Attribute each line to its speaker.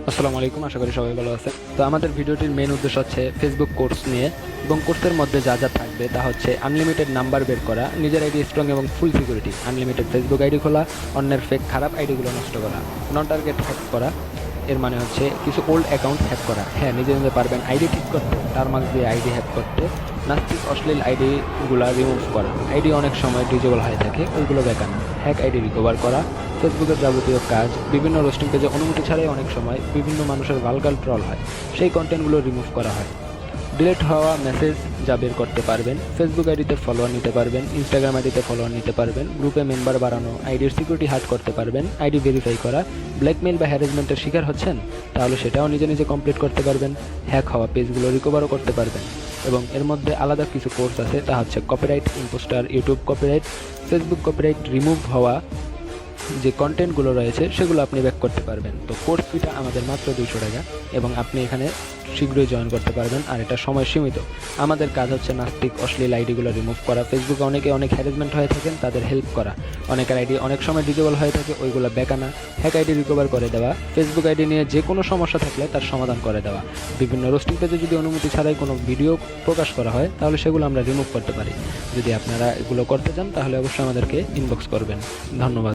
Speaker 1: আসসালামু আলাইকুম, আশা করি সবাই ভালো আছেন। তো আমাদের ভিডিওটির মেইন উদ্দেশ্য হচ্ছে ফেসবুক কোর্স নিয়ে, এবং কোর্সের মধ্যে যা যা থাকবে তা হচ্ছে আনলিমিটেড নাম্বার বের করা, নিজের আইডি স্ট্রং এবং ফুল সিকিউরিটি, আনলিমিটেড ফেসবুক আইডি খোলা, অন্যের ফেক খারাপ আইডিগুলো নষ্ট করা, নন টার্গেট হ্যাক করা। এর মানে হচ্ছে কিছু ওল্ড অ্যাকাউন্ট হ্যাক করা। হ্যাঁ, নিজে নিজে পারবেন আইডি ঠিক করতে, টারমার্কস দিয়ে আইডি হ্যাক করতে, নাস্তিক অশ্লীল আইডিগুলা রিমুভ করা, আইডি অনেক সময় ডিজেবল হয়ে থাকে ওইগুলো দেখানো, হ্যাক আইডি রিকভার করা, ফেসবুকের যাবতীয় কাজ, বিভিন্ন রোস্টিং পেজে অনুমতি ছাড়াই অনেক সময় বিভিন্ন মানুষের ভালগার ট্রল হয়, সেই কন্টেন্টগুলো রিমুভ করা হয়, ডিলিট হওয়া মেসেজ যা বের করতে পারবেন, ফেসবুক আইডিতে ফলোয়ার নিতে পারবেন, ইনস্টাগ্রাম আইডিতে ফলোয়ার নিতে পারবেন, গ্রুপে মেম্বার বাড়ানো, আইডির সিকিউরিটি হার্ড করতে পারবেন, আইডি ভেরিফাই করা, ব্ল্যাকমেইল বা হ্যারাসমেন্টের শিকার হচ্ছেন তাহলে সেটাও নিজে নিজে কমপ্লিট করতে পারবেন, হ্যাক হওয়া পেজগুলো রিকভারও করতে পারবেন। এবং এর মধ্যে আলাদা কিছু কোর্স আছে, তা হচ্ছে copyright impostor, YouTube copyright, Facebook copyright remove হওয়া, যে কন্টেন্টগুলো রয়েছে সেগুলো আপনি ব্যাক করতে পারবেন। তো কোর্স ফিটা আমাদের মাত্র 200 টাকা, এবং আপনি এখানে শীঘ্রই জয়েন করতে পারবেন। আর এটা সময় সীমিত। আমাদের কাজ হচ্ছে নাস্তিক অশ্লীল আইডিগুলো রিমুভ করা, ফেসবুকে অনেক হ্যারাসমেন্ট হয়ে থাকেন তাদের হেল্প করা, অনেকের আইডি অনেক সময় ডিজেবল হয়ে থাকে ওইগুলো বেকানা, হ্যাক আইডি রিকভার করে দেওয়া, ফেসবুক আইডি নিয়ে যে কোনো সমস্যা থাকলে তার সমাধান করে দেওয়া, বিভিন্ন রোস্টিং পেজে যদি অনুমতি ছাড়াই কোনো ভিডিও প্রকাশ করা হয় তাহলে সেগুলো আমরা রিমুভ করতে পারি। যদি আপনারা এগুলো করতে চান তাহলে অবশ্যই আমাদেরকে ইনবক্স করবেন। ধন্যবাদ।